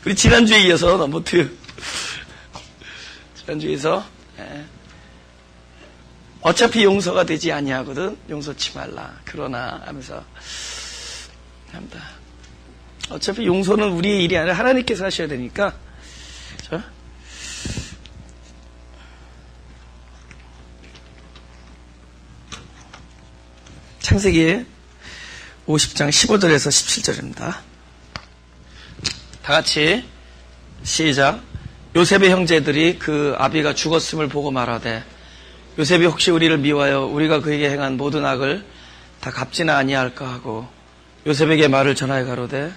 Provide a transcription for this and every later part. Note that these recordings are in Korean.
우리 지난주에 이어서 지난주에서 어차피 용서가 되지 아니하거든 용서치 말라. 그러나 하면서 합니다. 어차피 용서는 우리의 일이 아니라 하나님께서 하셔야 되니까. 그렇죠? 창세기 50장 15절에서 17절입니다. 다 같이 시작. 요셉의 형제들이 그 아비가 죽었음을 보고 말하되 요셉이 혹시 우리를 미워하여 우리가 그에게 행한 모든 악을 다 갚지는 아니할까 하고 요셉에게 말을 전하여 가로되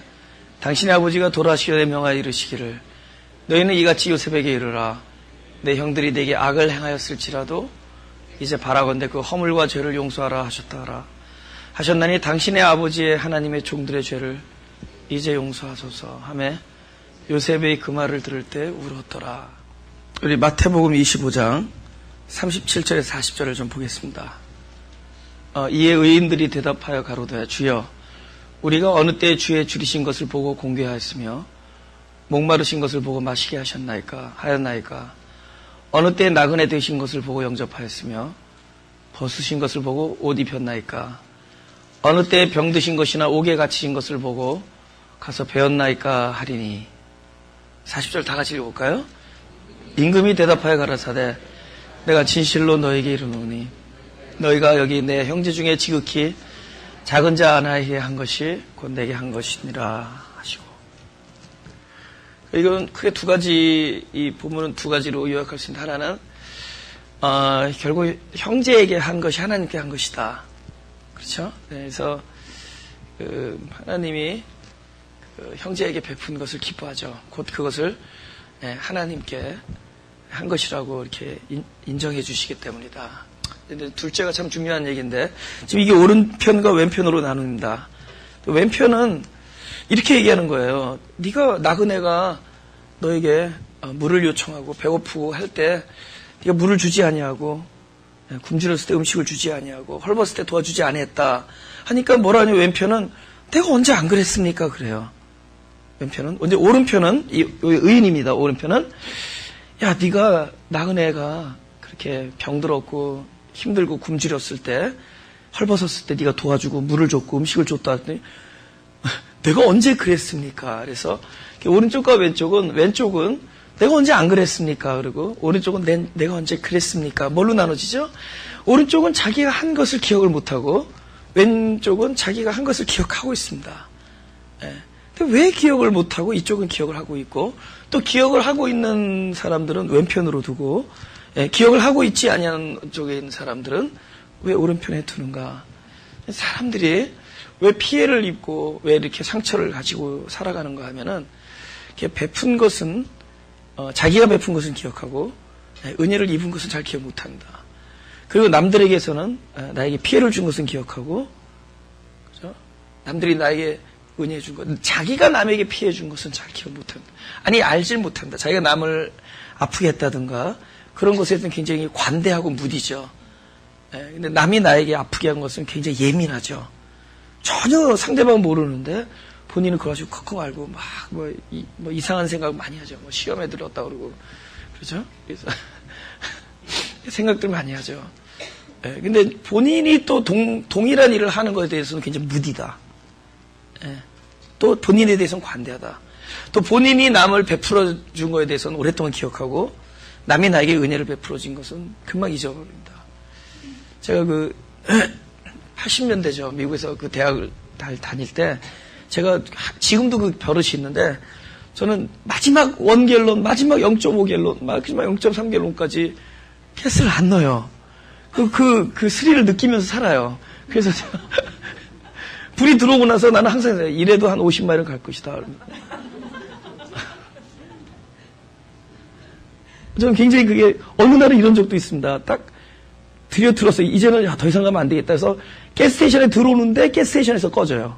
당신의 아버지가 돌아가시되 명하여 이르시기를 너희는 이같이 요셉에게 이르라. 내 형들이 내게 악을 행하였을지라도 이제 바라건대 그 허물과 죄를 용서하라 하셨다 하라. 하셨나니 당신의 아버지의 하나님의 종들의 죄를 이제 용서하소서 하매 요셉의 그 말을 들을 때 울었더라. 우리 마태복음 25장 37절에서 40절을 좀 보겠습니다. 이에 의인들이 대답하여 가로되 주여 우리가 어느 때에 주의 줄이신 것을 보고 공개하였으며 목마르신 것을 보고 마시게 하였나이까 어느 때에 나그네 되신 것을 보고 영접하였으며 벗으신 것을 보고 옷 입혔나이까 어느 때에 병드신 것이나 옥에 갇히신 것을 보고 가서 배웠나이까 하리니. 40절 다 같이 읽어볼까요? 임금이 대답하여 가라사대 내가 진실로 너에게 이르노니 너희가 여기 내 형제 중에 지극히 작은 자 하나에게 한 것이 곧 내게 한 것이니라 하시고. 이건 크게 두 가지, 이 부분은 두 가지로 요약할 수 있는데 하나는 결국 형제에게 한 것이 하나님께 한 것이다. 그렇죠? 그래서 하나님이 형제에게 베푼 것을 기뻐하죠. 곧 그것을 하나님께 한 것이라고 이렇게 인정해 주시기 때문이다. 근데 둘째가 참 중요한 얘기인데 지금 이게 오른편과 왼편으로 나눕니다. 왼편은 이렇게 얘기하는 거예요. 네가 나그네가 너에게 물을 요청하고 배고프고 할 때 네가 물을 주지 아니하고 굶주렸을 때 음식을 주지 아니하고 헐벗을 때 도와주지 아니했다 하니까 뭐라 하냐. 왼편은 내가 언제 안 그랬습니까? 그래요. 왼편은. 언제 오른편은 의인입니다. 오른편은 야 네가 나그네가 그렇게 병들었고 힘들고 굶주렸을 때 헐벗었을 때 네가 도와주고 물을 줬고 음식을 줬다 했더니 내가 언제 그랬습니까? 그래서 오른쪽과 왼쪽은 내가 언제 안 그랬습니까? 그리고 오른쪽은 내가 언제 그랬습니까? 뭘로 나눠지죠? 오른쪽은 자기가 한 것을 기억을 못하고 왼쪽은 자기가 한 것을 기억하고 있습니다. 근데 왜 기억을 못하고 이쪽은 기억을 하고 있고 또 기억을 하고 있는 사람들은 왼편으로 두고 기억을 하고 있지 아니하는 쪽에 있는 사람들은 왜 오른편에 두는가? 사람들이 왜 피해를 입고 왜 이렇게 상처를 가지고 살아가는가 하면은 베푼 것은 자기가 베푼 것은 기억하고 은혜를 입은 것은 잘 기억 못한다. 그리고 남들에게서는 나에게 피해를 준 것은 기억하고, 그죠? 남들이 나에게 은혜 준 것, 자기가 남에게 피해 준 것은 잘 기억 못한다. 아니 알질 못한다. 자기가 남을 아프게 했다든가 그런 것에 대해서는 굉장히 관대하고 무디죠. 근데 남이 나에게 아프게 한 것은 굉장히 예민하죠. 전혀 상대방은 모르는데 본인은 그거 가지고 컥컥 알고 막 뭐 이상한 생각 많이 하죠. 뭐 시험에 들었다 그러고 그렇죠? 그래서 생각들 많이 하죠. 근데 본인이 또 동일한 일을 하는 것에 대해서는 굉장히 무디다. 또 본인에 대해서는 관대하다. 또 본인이 남을 베풀어 준 것에 대해서는 오랫동안 기억하고 남이 나에게 은혜를 베풀어 준 것은 금방 잊어버립니다. 제가 80년대죠. 미국에서 그 대학을 다닐 때 제가 지금도 그 버릇이 있는데 저는 마지막 1갤런, 마지막 0.5갤런, 마지막 0.3갤런까지 가스를 안 넣어요. 그 스릴을 느끼면서 살아요. 그래서 불이 들어오고 나서 나는 항상 이래도 한 50마일은 갈 것이다. 저는 굉장히 그게 어느 날은 이런 적도 있습니다. 딱 들어서 이제는 더 이상 가면 안 되겠다 해서 가스스테이션에 들어오는데 가스스테이션에서 꺼져요.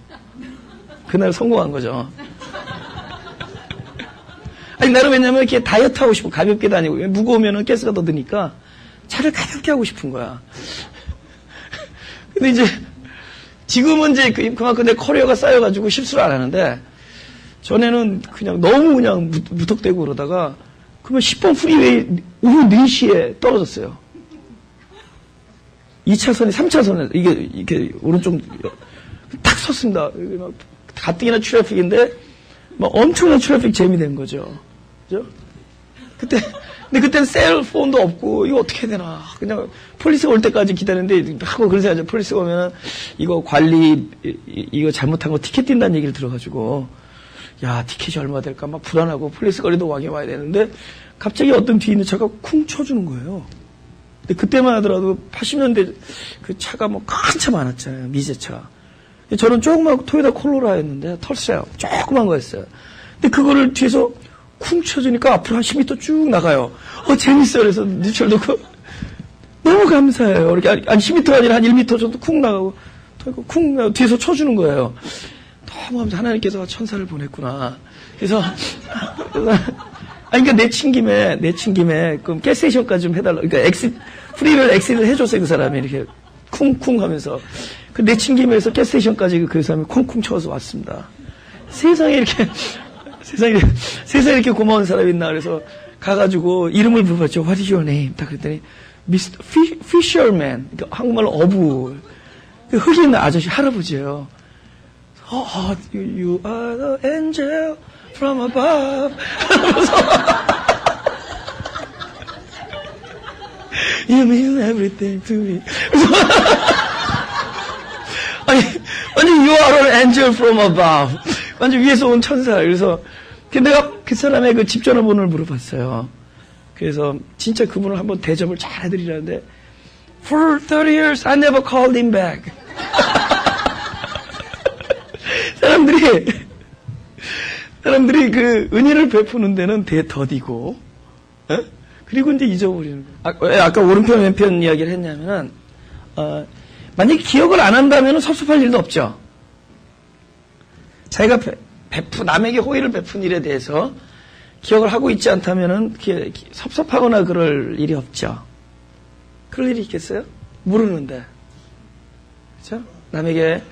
그날 성공한 거죠. 아니 나는 왜냐면 이렇게 다이어트 하고 싶고 가볍게 다니고 무거우면은 가스가 더 드니까 차를 가볍게 하고 싶은 거야. 근데 이제 지금은 이제 그만큼 내 커리어가 쌓여가지고 실수를 안 하는데 전에는 그냥 너무 그냥 무턱대고 그러다가 그러면 10번 프리웨이 오후 4시에 떨어졌어요. 2차선에 3차선에 이게 오른쪽 딱 섰습니다. 막 가뜩이나 트래픽인데 막 엄청난 트래픽 잼이 된 거죠. 그죠? 근데 그때는 셀폰도 없고 이거 어떻게 해야 되나. 그냥 폴리스가 올 때까지 기다리는데 하고 그런 생각이죠. 폴리스가 오면 이거 관리 이거 잘못한 거 티켓 뛴다는 얘기를 들어가지고 야 티켓이 얼마 될까 막 불안하고 폴리스 거리도 와게 와야 되는데 갑자기 어떤 뒤에 있는 차가 쿵 쳐주는 거예요. 근데 그때만 하더라도 80년대 그 차가 뭐 큰 차 많았잖아요. 미제차. 저는 조그만 토요타 콜로라였는데 털스요. 조그만 거였어요. 근데 그거를 뒤에서 쿵 쳐주니까 앞으로 한 10m 쭉 나가요. 재밌어요. 그래서 뉴철 놓고 너무 감사해요. 이렇게 한 10m가 아니라 한 1m 정도 쿵 나가고 쿵 뒤에서 쳐주는 거예요. 너무 감사. 하나님께서 천사를 보냈구나. 그래서 그러니까 내친 김에 그럼 가스스테이션까지 좀 해달라. 그러니까 프리를 엑시를 해줬어요. 그 사람이 이렇게 쿵쿵 하면서 그 내친 김에 해서 가스스테이션까지 그 사람이 쿵쿵 쳐서 왔습니다. 세상에 이렇게 고마운 사람이 있나. 그래서 가가지고 이름을 물어봤죠. What is your name? 딱 그랬더니 Mr. Fisherman. 그러니까 한국말로 어부. 그 흑인 아저씨 할아버지예요. You are the angel from above. You mean everything to me. 아니, you are an angel from above. 완전 위에서 온 천사. 그래서 내가 그 사람의 그 집 전화번호를 물어봤어요. 그래서 진짜 그분을 한번 대접을 잘 해드리라는데 For 30 years I never called him back. 사람들이 그 은혜를 베푸는 데는 더디고, 그리고 이제 잊어버리는 거예요. 아까 오른편 왼편 이야기를 했냐면은, 만약에 기억을 안 한다면 섭섭할 일도 없죠. 자기가 남에게 호의를 베푼 일에 대해서 기억을 하고 있지 않다면은 섭섭하거나 그럴 일이 없죠. 그럴 일이 있겠어요? 모르는데. 그죠? 남에게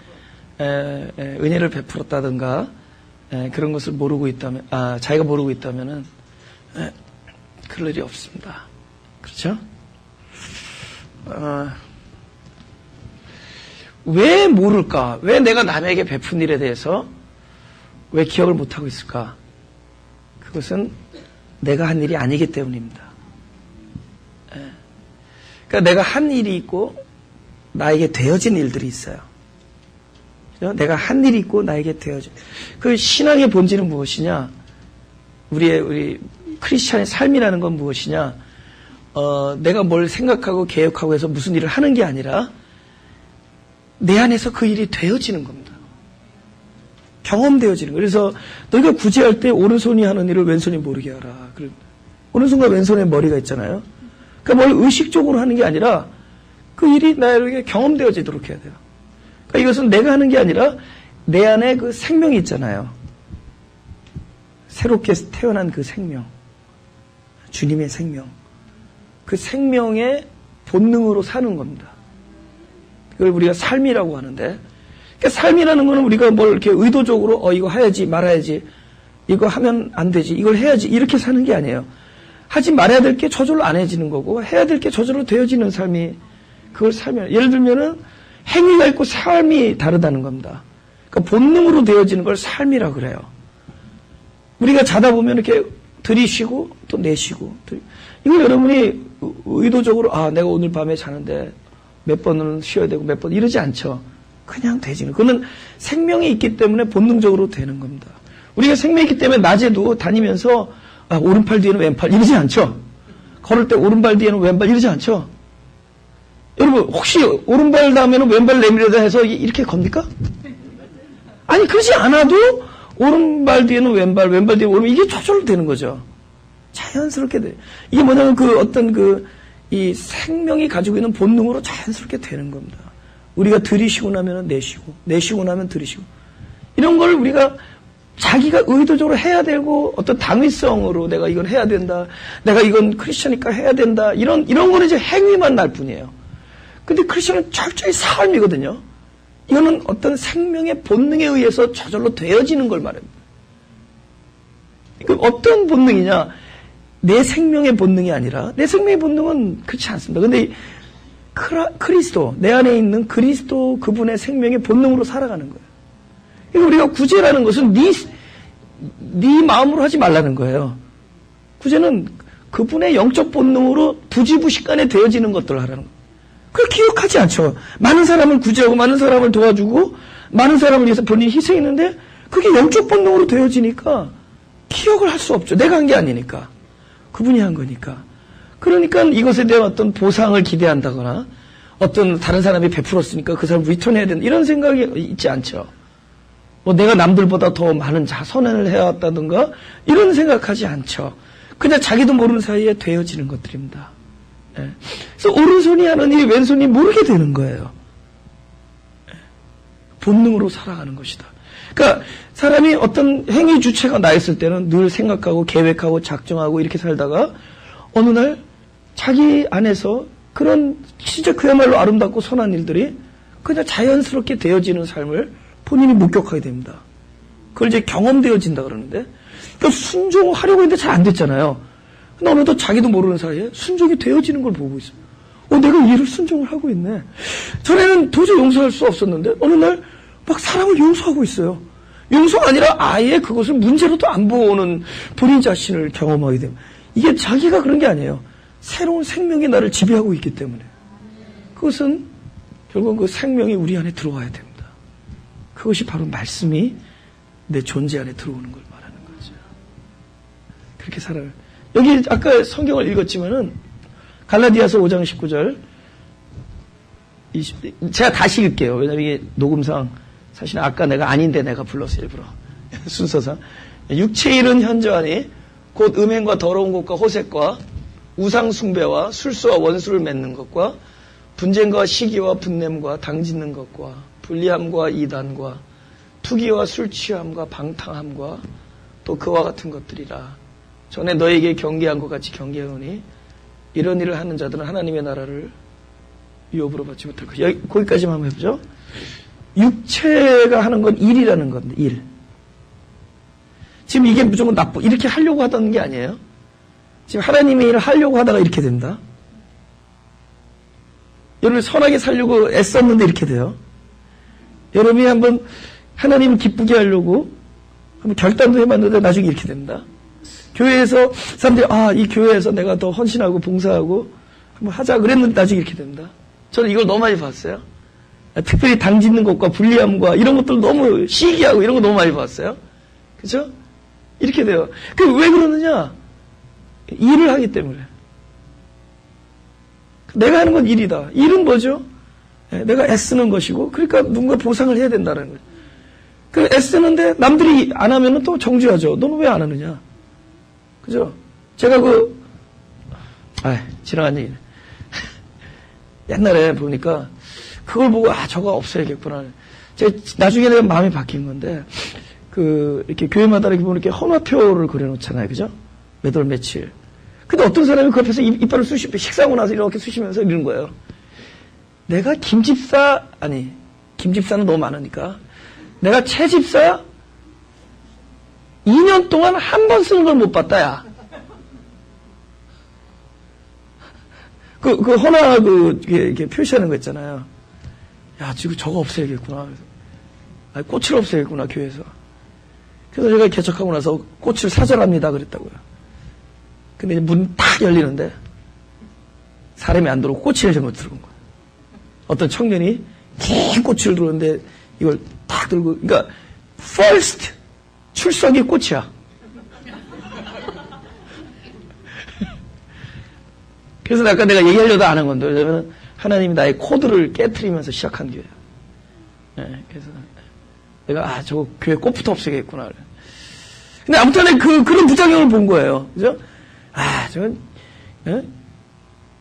은혜를 베풀었다든가 그런 것을 모르고 있다면 자기가 모르고 있다면은 그럴 일이 없습니다. 그렇죠? 왜 모를까? 왜 내가 남에게 베푼 일에 대해서 왜 기억을 못하고 있을까? 그것은 내가 한 일이 아니기 때문입니다. 그러니까 내가 한 일이 있고 나에게 되어진 일들이 있어요. 내가 한 일이 있고 나에게 되어진. 그 신앙의 본질은 무엇이냐? 우리 크리스찬의 삶이라는 건 무엇이냐? 내가 뭘 생각하고 계획하고 해서 무슨 일을 하는 게 아니라 내 안에서 그 일이 되어지는 겁니다. 경험되어지는 거예요. 그래서 너희가 구제할 때 오른손이 하는 일을 왼손이 모르게 하라. 오른손과 왼손에 머리가 있잖아요. 그러니까 뭘 의식적으로 하는 게 아니라 그 일이 나에게 경험되어지도록 해야 돼요. 그러니까 이것은 내가 하는 게 아니라 내 안에 그 생명이 있잖아요. 새롭게 태어난 그 생명. 주님의 생명. 그 생명의 본능으로 사는 겁니다. 그걸 우리가 삶이라고 하는데, 그러니까 삶이라는 거는 우리가 뭘 이렇게 의도적으로 이거 해야지 말아야지, 이거 하면 안 되지, 이걸 해야지 이렇게 사는 게 아니에요. 하지 말아야 될 게 저절로 안 해지는 거고 해야 될 게 저절로 되어지는 삶이 그걸 살면, 예를 들면은 행위가 있고 삶이 다르다는 겁니다. 그러니까 본능으로 되어지는 걸 삶이라고 그래요. 우리가 자다 보면 이렇게 들이쉬고 또 내쉬고, 이걸 여러분이 의도적으로 내가 오늘 밤에 자는데 몇 번은 쉬어야 되고 몇 번 이러지 않죠. 그냥 되지는. 그거는 생명이 있기 때문에 본능적으로 되는 겁니다. 우리가 생명이 있기 때문에 낮에도 다니면서 오른팔 뒤에는 왼팔 이러지 않죠. 걸을 때 오른발 뒤에는 왼발 이러지 않죠. 여러분 혹시 오른발 다음에는 왼발 내밀어다 해서 이렇게 겁니까? 아니 그러지 않아도 오른발 뒤에는 왼발 뒤에 오른발 이게 저절로 되는 거죠. 자연스럽게 돼. 이게 뭐냐면 이 생명이 가지고 있는 본능으로 자연스럽게 되는 겁니다. 우리가 들이쉬고 나면 내쉬고 나면 들이쉬고. 이런 걸 우리가 자기가 의도적으로 해야 되고 어떤 당위성으로 내가 이건 해야 된다. 내가 이건 크리스천이니까 해야 된다. 이런 거는 이제 행위만 날 뿐이에요. 근데 크리스천은 철저히 삶이거든요. 이거는 어떤 생명의 본능에 의해서 저절로 되어지는 걸 말합니다. 어떤 본능이냐? 내 생명의 본능이 아니라, 내 생명의 본능은 그렇지 않습니다. 근데 그리스도, 내 안에 있는 그리스도 그분의 생명의 본능으로 살아가는 거예요. 그러니까 우리가 구제라는 것은 네 마음으로 하지 말라는 거예요. 구제는 그분의 영적 본능으로 부지부식간에 되어지는 것들을 하라는 거예요. 그걸 기억하지 않죠. 많은 사람을 구제하고 많은 사람을 도와주고 많은 사람을 위해서 본인이 희생했는데 그게 영적 본능으로 되어지니까 기억을 할 수 없죠. 내가 한 게 아니니까. 그분이 한 거니까. 그러니까 이것에 대한 어떤 보상을 기대한다거나 어떤 다른 사람이 베풀었으니까 그 사람 리턴해야 된다. 이런 생각이 있지 않죠. 뭐 내가 남들보다 더 많은 선행을 해왔다든가 이런 생각하지 않죠. 그냥 자기도 모르는 사이에 되어지는 것들입니다. 예. 그래서 오른손이 하는 일이 왼손이 모르게 되는 거예요. 예. 본능으로 살아가는 것이다. 그러니까 사람이 어떤 행위 주체가 나 있을 때는 늘 생각하고 계획하고 작정하고 이렇게 살다가 어느 날 자기 안에서 그런 진짜 그야말로 아름답고 선한 일들이 그냥 자연스럽게 되어지는 삶을 본인이 목격하게 됩니다. 그걸 이제 경험되어진다 그러는데, 그러니까 순종하려고 했는데 잘 안 됐잖아요. 근데 어느덧 자기도 모르는 사이에 순종이 되어지는 걸 보고 있어요. 내가 이를 순종을 하고 있네. 전에는 도저히 용서할 수 없었는데 어느 날 막 사람을 용서하고 있어요. 용서가 아니라 아예 그것을 문제로도 안 보는 본인 자신을 경험하게 됩니다. 이게 자기가 그런 게 아니에요. 새로운 생명이 나를 지배하고 있기 때문에. 그것은 결국은 그 생명이 우리 안에 들어와야 됩니다. 그것이 바로 말씀이 내 존재 안에 들어오는 걸 말하는 거죠. 그렇게 살아요. 여기 아까 성경을 읽었지만은 갈라디아서 5장 19절 20, 제가 다시 읽을게요. 왜냐하면 이게 녹음상 사실은 아까 내가 아닌데 내가 불렀어요. 일부러. 순서상. 육체의 일은 현저하니 곧 음행과 더러운 것과 호색과 우상 숭배와 술수와 원수를 맺는 것과 분쟁과 시기와 분냄과 당짓는 것과 불리함과 이단과 투기와 술 취함과 방탕함과 또 그와 같은 것들이라. 전에 너에게 경계한 것 같이 경계하노니 이런 일을 하는 자들은 하나님의 나라를 유업으로 받지 못할 것이다. 거기까지만 한번 해보죠. 육체가 하는 건 일이라는 건데, 일. 지금 이게 무조건 이렇게 하려고 하던 게 아니에요. 지금 하나님의 일을 하려고 하다가 이렇게 된다. 여러분이 선하게 살려고 애썼는데 이렇게 돼요. 여러분이 한번 하나님을 기쁘게 하려고 한번 결단도 해봤는데 나중에 이렇게 됩니다. 교회에서 사람들이 이 교회에서 내가 더 헌신하고 봉사하고 한번 하자 그랬는데 나중에 이렇게 됩니다. 저는 이걸 너무 많이 봤어요. 특별히 당짓는 것과 불리함과 이런 것들 너무 시기하고 이런 거 너무 많이 봤어요. 그죠? 이렇게 돼요. 왜 그러느냐? 일을 하기 때문에. 내가 하는 건 일이다. 일은 뭐죠? 내가 애쓰는 것이고, 그러니까 누군가 보상을 해야 된다는 거예요. 그 애쓰는데 남들이 안 하면은 또 정죄하죠. 너는 왜 안 하느냐? 그죠? 제가 지나간 얘기네. 옛날에 보니까 그걸 보고 저거 없애야겠구나. 제가 나중에 내가 마음이 바뀐 건데, 이렇게 교회마다 이렇게 보면 이렇게 헌화표를 그려놓잖아요. 그죠? 몇 월 며칠. 근데 어떤 사람이 그 앞에서 이빨을 식사하고 나서 이렇게 쑤시면서 이러는 거예요. 내가 김집사는 너무 많으니까. 내가 채집사 2년 동안 한 번 쓰는 걸 못 봤다, 야. 헌화, 이렇게 표시하는 거 있잖아요. 야, 지금 저거 없애야겠구나. 꽃을 없애야겠구나, 교회에서. 그래서 제가 개척하고 나서 꽃을 사절합니다, 그랬다고요. 근데 이제 문 딱 열리는데, 사람이 안 들어오고 꽃을 잘못 들어온 거예요. 어떤 청년이 긴 꽃을 들었는데, 이걸 딱 들고, 그러니까, first 출석이 꽃이야. 그래서 아까 내가 얘기하려도 안 한 건데, 왜냐면 하나님이 나의 코드를 깨트리면서 시작한 교회야. 네, 그래서 내가 저거 교회 꽃부터 없애겠구나. 근데 아무튼 그런 부작용을 본 거예요. 그죠? 저건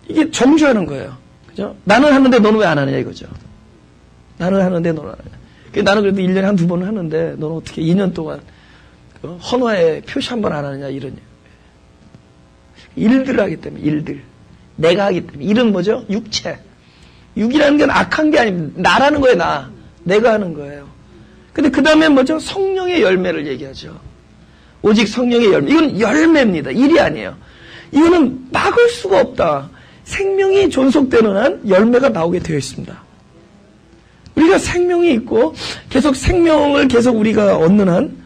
이게 정죄하는 거예요. 그죠? 나는 하는데 너는 왜 안 하느냐 이거죠. 나는 하는데 너는 안 하느냐. 나는 그래도 1년에 한두 번은 하는데 너는 어떻게 2년 동안 헌화에 표시 한 번 안 하느냐 이런 일들을 하기 때문에 일들. 내가 하기 때문에. 일은 뭐죠? 육체. 육이라는 건 악한 게 아닙니다. 나라는 거예요, 나. 내가 하는 거예요. 근데 그 다음에 뭐죠? 성령의 열매를 얘기하죠. 오직 성령의 열매. 이건 열매입니다. 일이 아니에요. 이거는 막을 수가 없다. 생명이 존속되는 한 열매가 나오게 되어 있습니다. 우리가 생명이 있고 계속 생명을 계속 우리가 얻는 한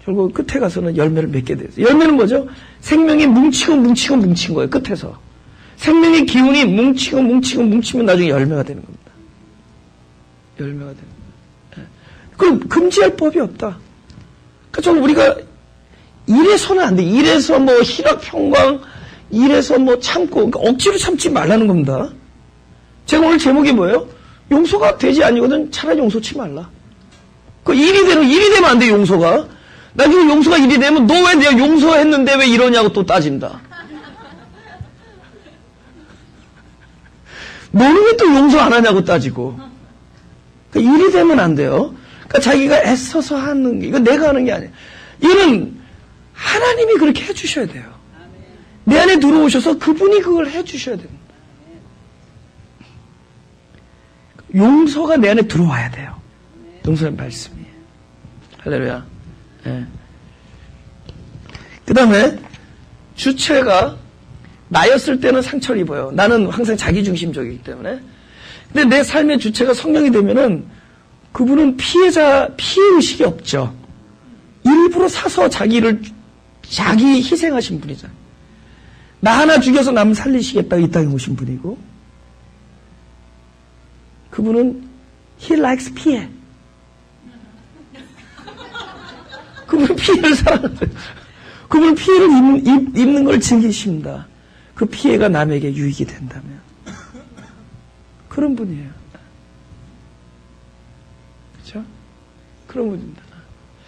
결국 끝에 가서는 열매를 맺게 돼요. 열매는 뭐죠? 생명이 뭉친 거예요. 끝에서. 생명의 기운이 뭉치면 나중에 열매가 되는 겁니다. 열매가 되는 겁니다. 그럼 금지할 법이 없다. 그러니까 좀 우리가 이래서는 안 돼. 이래서 뭐 희락평강, 이래서 뭐 참고, 그러니까 억지로 참지 말라는 겁니다. 제가 오늘 제목이 뭐예요? 용서가 되지 아니거든 차라리 용서치 말라. 그 일이 되면 안 돼, 용서가. 나중에 용서가 일이 되면 너 왜 내가 용서했는데 왜 이러냐고 또 따진다. 너는 왜 또 용서 안 하냐고 따지고. 그러니까 일이 되면 안 돼요. 그러니까 자기가 애써서 하는 게, 이거 내가 하는 게 아니에요. 이거는 하나님이 그렇게 해주셔야 돼요. 내 안에 들어오셔서 그분이 그걸 해주셔야 됩니다. 용서가 내 안에 들어와야 돼요. 용서의 말씀이. 할렐루야. 네. 그 다음에 주체가 나였을 때는 상처를 입어요. 나는 항상 자기중심적이기 때문에. 근데 내 삶의 주체가 성령이 되면은 그분은 피해의식이 없죠. 일부러 사서 자기 희생하신 분이잖아요. 나 하나 죽여서 남 살리시겠다고 이 땅에 오신 분이고, 그분은 he likes 피해. 그분은 피해를 사랑하는 거예요. 그분은 피해를 입는 걸 즐기십니다. 그 피해가 남에게 유익이 된다면. 그런 분이에요. 그렇죠? 그런 분입니다.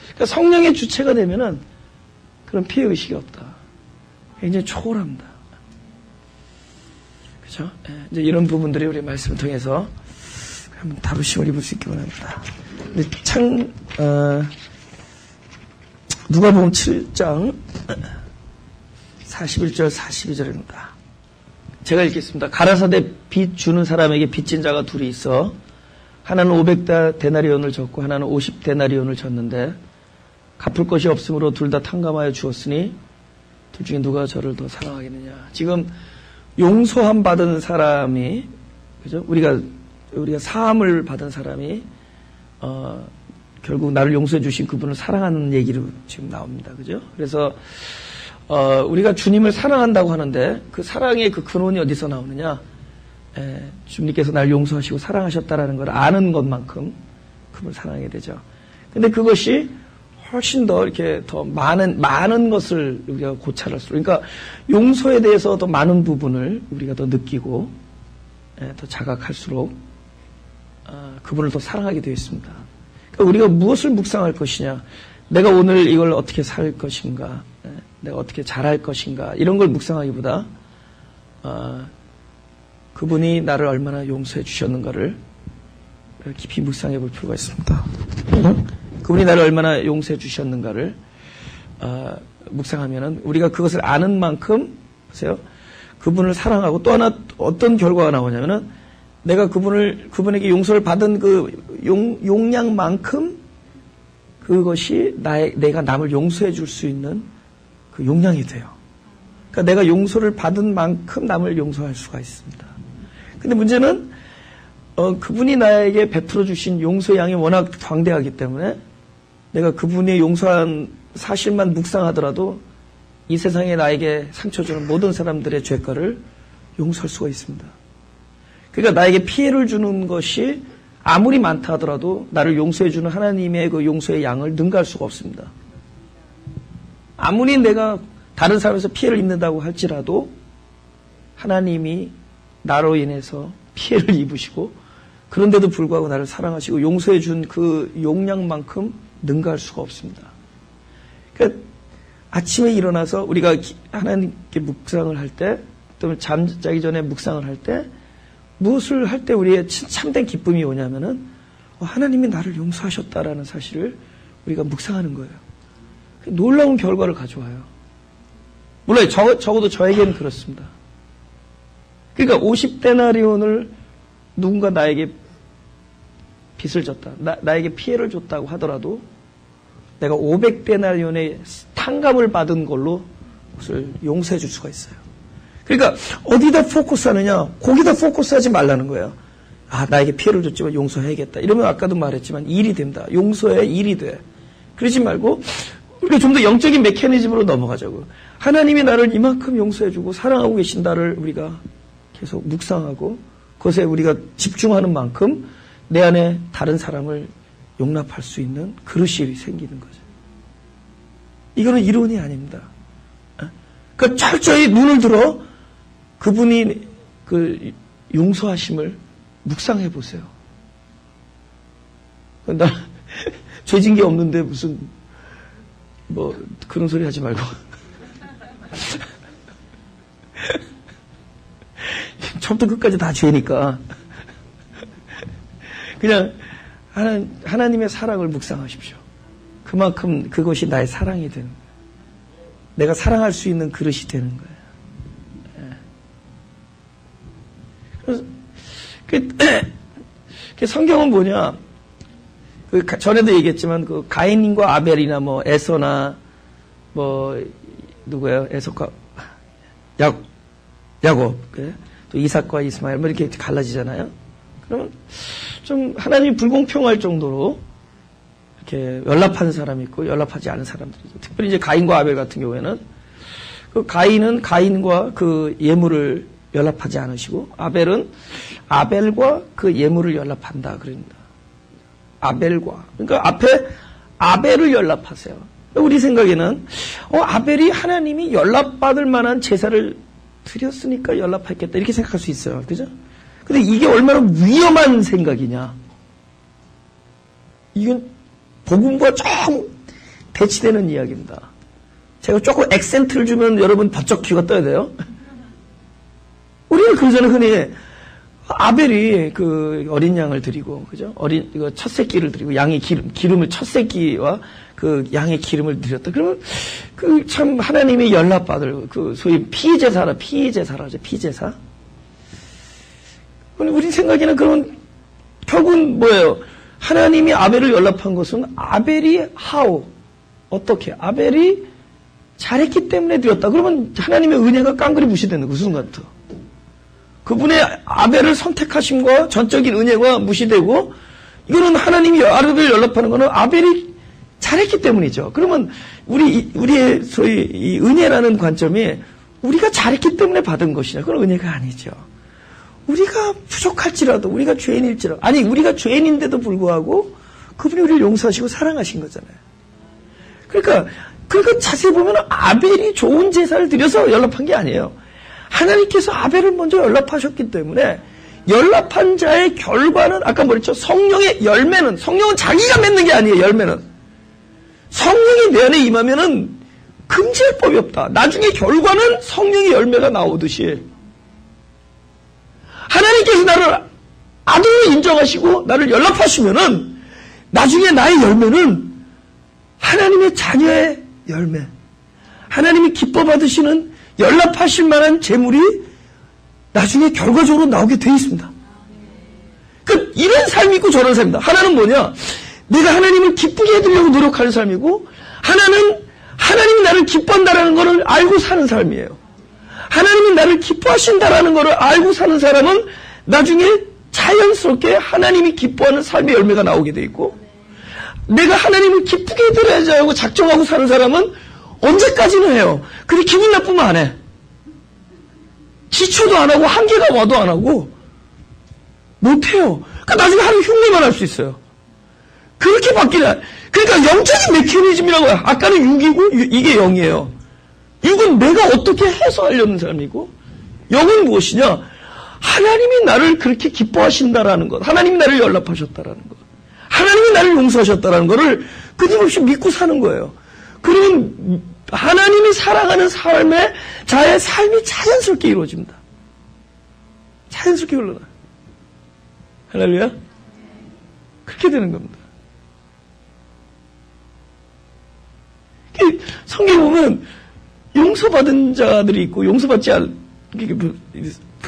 그러니까 성령의 주체가 되면은 그런 피해의식이 없다. 굉장히 초월합니다. 그렇죠? 이제 이런 부분들이 우리 말씀을 통해서 한번 다루심을 입을 수 있기 바랍니다. 근데 누가복음 7장 41절 42절입니다. 제가 읽겠습니다. 가라사대 빚 주는 사람에게 빚진 자가 둘이 있어 하나는 500데나리온을 졌고 하나는 50데나리온을 졌는데 갚을 것이 없으므로 둘 다 탕감하여 주었으니 둘 중에 누가 저를 더 사랑하겠느냐. 지금 용서함 받은 사람이, 그죠? 우리가 사함을 받은 사람이 결국 나를 용서해 주신 그분을 사랑하는 얘기로 지금 나옵니다. 그죠? 그래서 우리가 주님을 사랑한다고 하는데 그 사랑의 그 근원이 어디서 나오느냐? 주님께서 나를 용서하시고 사랑하셨다라는 걸 아는 것만큼 그분을 사랑하게 되죠. 근데 그것이 훨씬 더 이렇게 더 많은 것을 우리가 고찰할수록, 그러니까 용서에 대해서 더 많은 부분을 우리가 더 느끼고 더 자각할수록 그분을 더 사랑하게 되어 있습니다. 그러니까 우리가 무엇을 묵상할 것이냐, 내가 오늘 이걸 어떻게 살 것인가, 내가 어떻게 잘할 것인가, 이런 걸 묵상하기보다 그분이 나를 얼마나 용서해 주셨는가를 깊이 묵상해 볼 필요가 있습니다. 그분이 나를 얼마나 용서해 주셨는가를 묵상하면은 우리가 그것을 아는 만큼, 보세요, 그분을 사랑하고, 또 하나 어떤 결과가 나오냐면은 내가 그분에게 용서를 받은 그 용량만큼 그것이 내가 남을 용서해 줄 수 있는 그 용량이 돼요. 그러니까 내가 용서를 받은 만큼 남을 용서할 수가 있습니다. 근데 문제는 그분이 나에게 베풀어 주신 용서의 양이 워낙 광대하기 때문에 내가 그분의 용서한 사실만 묵상하더라도 이 세상에 나에게 상처 주는 모든 사람들의 죄가를 용서할 수가 있습니다. 그러니까 나에게 피해를 주는 것이 아무리 많다 하더라도 나를 용서해 주는 하나님의 그 용서의 양을 능가할 수가 없습니다. 아무리 내가 다른 사람에서 피해를 입는다고 할지라도 하나님이 나로 인해서 피해를 입으시고 그런데도 불구하고 나를 사랑하시고 용서해 준 그 용량만큼 능가할 수가 없습니다. 그러니까 아침에 일어나서 우리가 하나님께 묵상을 할 때, 또 잠자기 전에 묵상을 할 때, 무엇을 할 때 우리의 참된 기쁨이 오냐면은 하나님이 나를 용서하셨다라는 사실을 우리가 묵상하는 거예요. 놀라운 결과를 가져와요. 물론 적어도 저에게는 그렇습니다. 그러니까 50데나리온을 누군가 나에게 빚을 졌다, 나에게 피해를 줬다고 하더라도 내가 500데나리온의 탕감을 받은 걸로 그것을 용서해 줄 수가 있어요. 그러니까 어디다 포커스하느냐? 거기다 포커스하지 말라는 거예요. 아, 나에게 피해를 줬지만 용서해야겠다. 이러면 아까도 말했지만 일이 된다. 용서해야 일이 돼. 그러지 말고 우리가 좀 더 영적인 메커니즘으로 넘어가자고. 하나님이 나를 이만큼 용서해주고 사랑하고 계신다를 우리가 계속 묵상하고 그것에 우리가 집중하는 만큼 내 안에 다른 사람을 용납할 수 있는 그릇이 생기는 거죠. 이거는 이론이 아닙니다. 그 철저히 눈을 들어 그분이 그 용서하심을 묵상해 보세요. 나 죄진 게 없는데 무슨 뭐 그런 소리 하지 말고 처음부터 끝까지 다 죄니까 그냥 하나님의 사랑을 묵상하십시오. 그만큼 그것이 나의 사랑이 되는 거예요. 내가 사랑할 수 있는 그릇이 되는 거예요. 그래서 성경은 뭐냐? 전에도 얘기했지만 그 가인과 아벨이나 뭐 에서나 뭐 누구예요? 에서과 야곱, 또 이삭과 이스마엘 뭐 이렇게 갈라지잖아요. 그러면 좀 하나님이 불공평할 정도로 이렇게 연락하는 사람이 있고 연락하지 않은 사람들이 있고, 특별히 이제 가인과 아벨 같은 경우에는 그 가인은 가인과 그 예물을 연락하지 않으시고 아벨은 아벨과 그 예물을 연락한다 그럽니다. 아벨과 그러니까 앞에 아벨을 연락하세요. 우리 생각에는 아벨이 하나님이 연락받을 만한 제사를 드렸으니까 연락했겠다 이렇게 생각할 수 있어요. 그죠? 근데 이게 얼마나 위험한 생각이냐. 이건 복음과 조금 대치되는 이야기입니다. 제가 조금 액센트를 주면 여러분 바짝 귀가 떠야 돼요. 우리는 그러잖아요. 흔히 아벨이 그 어린 양을 드리고, 그죠? 이거 첫 새끼를 드리고, 양의 기름을 첫 새끼와 그 양의 기름을 드렸다. 그러면 그 참 하나님이 연락받을 그 소위 피제사라죠. 피제사. 우리 생각에는 그런 결국은 뭐예요? 하나님이 아벨을 연락한 것은 아벨이 어떻게? 아벨이 잘했기 때문에 드렸다. 그러면 하나님의 은혜가 깡그리 무시되는 그 순간부터. 그분의 아벨을 선택하심과 전적인 은혜가 무시되고, 이거는 하나님이 아벨을 연락하는 거는 아벨이 잘했기 때문이죠. 그러면 우리의 소위 이 은혜라는 관점이 우리가 잘했기 때문에 받은 것이냐? 그건 은혜가 아니죠. 우리가 부족할지라도, 우리가 죄인일지라도, 아니, 우리가 죄인인데도 불구하고 그분이 우리를 용서하시고 사랑하신 거잖아요. 그러니까 자세히 보면 아벨이 좋은 제사를 드려서 연락한 게 아니에요. 하나님께서 아벨을 먼저 연락하셨기 때문에 연락한 자의 결과는 아까 뭐랬죠? 성령의 열매는, 성령은 자기가 맺는 게 아니에요. 열매는 성령이 내 안에 임하면은 금지할 법이 없다. 나중에 결과는 성령의 열매가 나오듯이 하나님께서 나를 아들로 인정하시고 나를 연락하시면은 나중에 나의 열매는 하나님의 자녀의 열매, 하나님이 기뻐 받으시는 연락하실 만한 재물이 나중에 결과적으로 나오게 되어 있습니다. 그러니까 이런 삶이 있고 저런 삶이다. 하나는 뭐냐? 내가 하나님을 기쁘게 해드리려고 노력하는 삶이고, 하나님이 나를 기뻐한다라는 것을 알고 사는 삶이에요. 하나님이 나를 기뻐하신다라는 것을 알고 사는 사람은 나중에 자연스럽게 하나님이 기뻐하는 삶의 열매가 나오게 돼 있고, 내가 하나님을 기쁘게 해드려야지 하고 작정하고 사는 사람은 언제까지는 해요. 근데 기분 나쁘면 안 해. 지쳐도 안 하고 한계가 와도 안 하고 못해요. 그러니까 나중에 하나님 흉내만 할 수 있어요. 그렇게 바뀌나. 그러니까 영적인 메커니즘이라고 해요. 아까는 6이고 이게 0이에요. 6은 내가 어떻게 해서 하려는 사람이고, 0은 무엇이냐? 하나님이 나를 그렇게 기뻐하신다라는 것, 하나님이 나를 연락하셨다라는 것, 하나님이 나를 용서하셨다라는 것을 끊임없이 믿고 사는 거예요. 그러면 하나님이 살아가는 삶에 자의 삶이 자연스럽게 이루어집니다. 자연스럽게 흘러나. 할렐루야? 그렇게 되는 겁니다. 성경 보면 용서받은 자들이 있고 용서받지 않은,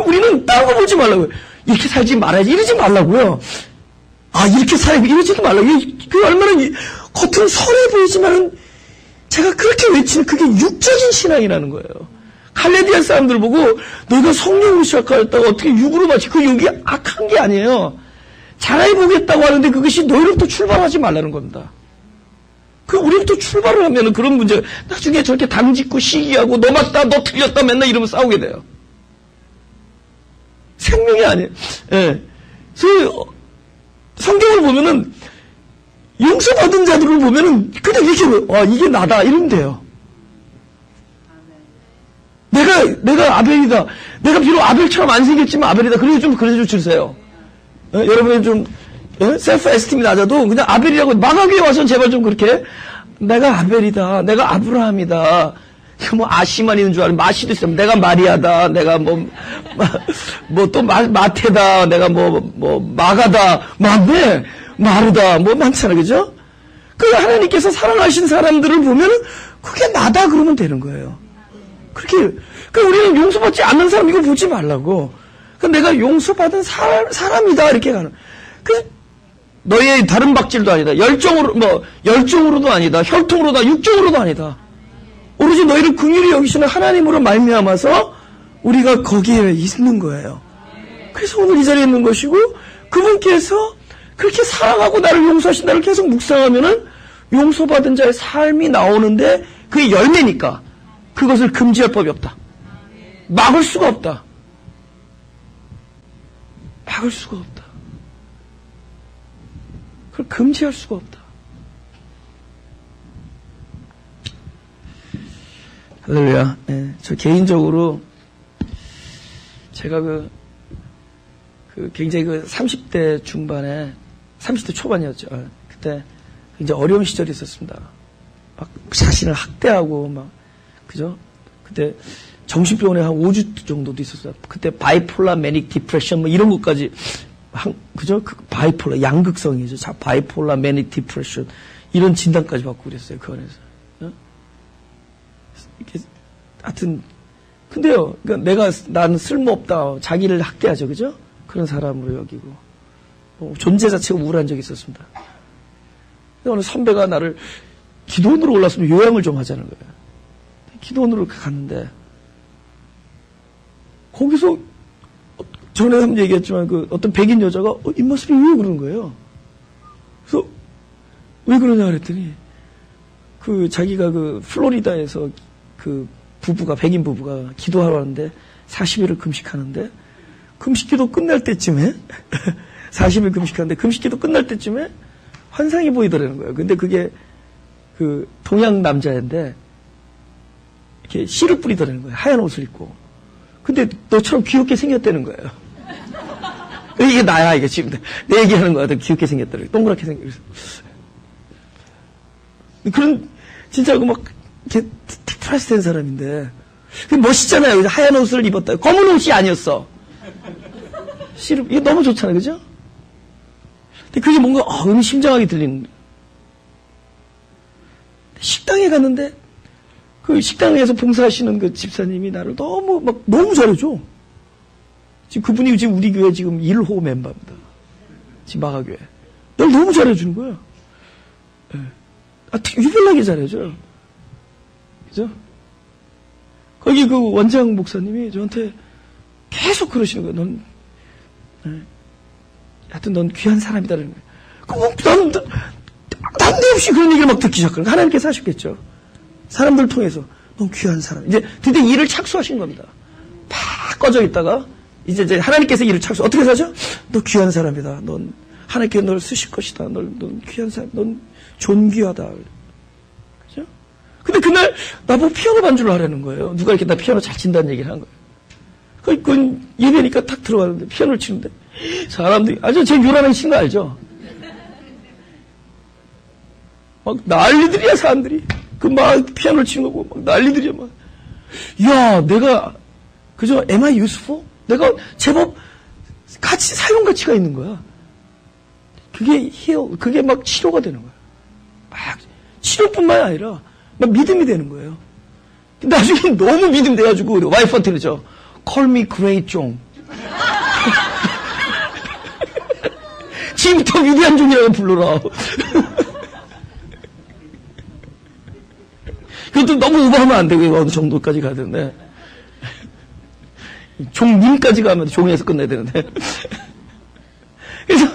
우리는 다른 거 보지 말라고요. 이렇게 살지 말아야지 이러지 말라고요. 이렇게 살고 이러지도 말라고. 그 얼마나 겉은 선해 보이지만은 제가 그렇게 외치는 그게 육적인 신앙이라는 거예요. 갈레디아 사람들 보고 너희가 성령으로 시작하였다고 어떻게 육으로 마치 그 육이 악한 게 아니에요. 잘해보겠다고 하는데 그것이 너희로부터 출발하지 말라는 겁니다. 그 우리부터 출발을 하면은 그런 문제가 나중에 저렇게 당짓고 시기하고 너 맞다 너 틀렸다 맨날 이러면 싸우게 돼요. 생명이 아니에요. 예. 그래서 성경을 보면은 용서받은 자들을 보면은 그냥 이렇게 이게 나다 이러면 돼요. 내가 아벨이다. 내가 비록 아벨처럼 안 생겼지만 아벨이다. 그래서 좀 주세요. 여러분이 좀 셀프 에스팀이 낮아도 그냥 아벨이라고 마가교에 와서는 제발 좀 그렇게 내가 아벨이다. 내가 아브라함이다. 뭐 아시만 있는 줄 알고 마시도 있으면 내가 마리아다. 내가 뭐 또 마태다. 내가 뭐 마가다. 맞네. 마르다. 뭐 많잖아. 그죠? 그 하나님께서 사랑하신 사람들을 보면은 그게 나다 그러면 되는 거예요. 그렇게 우리는 용서받지 않는 사람 이거 보지 말라고. 내가 용서받은 사람이다 이렇게 가는. 너의 다른 박질도 아니다. 열정으로도 아니다. 혈통으로도 육정으로도 아니다. 오로지 너희를 긍휼히 여기시는 하나님으로 말미암아서 우리가 거기에 있는 거예요. 그래서 오늘 이 자리에 있는 것이고 그분께서 그렇게 사랑하고 나를 용서하신다를 계속 묵상하면은 용서받은 자의 삶이 나오는데 그게 열매니까 그것을 금지할 법이 없다. 막을 수가 없다. 막을 수가 없다. 그걸 금지할 수가 없다. 할렐루야. 네, 저 개인적으로 제가 굉장히 30대 중반에 30대 초반이었죠. 그때 굉장히 어려운 시절이 있었습니다. 막 자신을 학대하고 그죠? 그때 정신병원에 한 5주 정도도 있었어요. 그때 바이폴라 매닉 디프레션 이런 것까지 그죠? 바이폴라 양극성이죠. 바이폴라 매닉 디프레션 이런 진단까지 받고 그랬어요. 그 안에서. 이렇게 하여튼 근데요. 그러니까 나는 쓸모없다. 자기를 학대하죠. 그죠? 그런 사람으로 여기고 존재 자체가 우울한 적이 있었습니다. 어느 선배가 나를 기도원으로 올랐으면 요양을 좀 하자는 거예요. 기도원으로 갔는데 거기서 전에 한번 얘기했지만 어떤 백인 여자가 입모습이 왜 그러는 거예요. 그래서 왜 그러냐 그랬더니 자기가 플로리다에서 백인 부부가 기도하러 왔는데 40일을 금식하는데 금식기도 끝날 때쯤에 40일 금식하는데 금식기도 끝날 때쯤에 환상이 보이더라는 거예요. 근데 그게 동양 남자인데 이렇게 씨를 뿌리더라는 거예요. 하얀 옷을 입고. 근데 너처럼 귀엽게 생겼다는 거예요. 이게 나야, 이게 지금. 내 얘기하는 거야. 더 귀엽게 생겼더라고요. 동그랗게 생겼어요. 그런, 진짜 이렇게 디프레스 된 사람인데. 멋있잖아요. 하얀 옷을 입었다. 검은 옷이 아니었어. 이게 너무 좋잖아요. 그죠? 근데 그게 뭔가, 심장하게 들리는. 식당에 갔는데, 식당에서 봉사하시는 집사님이 나를 너무 잘해줘. 지금 그분이 지금 우리 교회 지금 1호 멤버입니다. 지금 마가교회. 날 너무 잘해주는 거야. 네. 유별나게 잘해줘요. 그죠? 거기 원장 목사님이 저한테 계속 그러시는 거야. 하여튼 넌 귀한 사람이다라는 거야. 나는 난데없이 그런 얘기를 듣기 시작하는 거야. 하나님께서 하셨겠죠. 사람들 통해서 넌 귀한 사람. 이제 드디어 일을 착수하신 겁니다. 팍 꺼져 있다가 이제 하나님께서 일을 착수. 어떻게 하죠? 너 귀한 사람이다. 넌 하나님께서 널 쓰실 것이다. 넌 귀한 사람. 넌 존귀하다. 그죠? 근데 그날 나보고 피아노 반주를 하라는 거예요. 누가 이렇게 나 피아노 잘 친다는 얘기를 한 거예요. 그건 예배니까 탁 들어가는데 피아노를 치는데 사람들이 제 요란하게 친 거 알죠? 막 난리들이야 사람들이. 피아노를 치는 거고, 난리들이야, 야, 내가, 그죠? Am I useful? 내가 제법 사용 가치가 있는 거야. 그게 그게 치료가 되는 거야. 치료뿐만 아니라, 믿음이 되는 거예요. 나중에 너무 믿음 돼가지고, 와이프한테 그러죠. Call me Great John. 지금부터 위대한 종이라고 불러라. 그것도 너무 오버하면 안 되고, 어느 정도까지 가야 되는데. 종님까지 가면 종에서 끝내야 되는데. 그래서,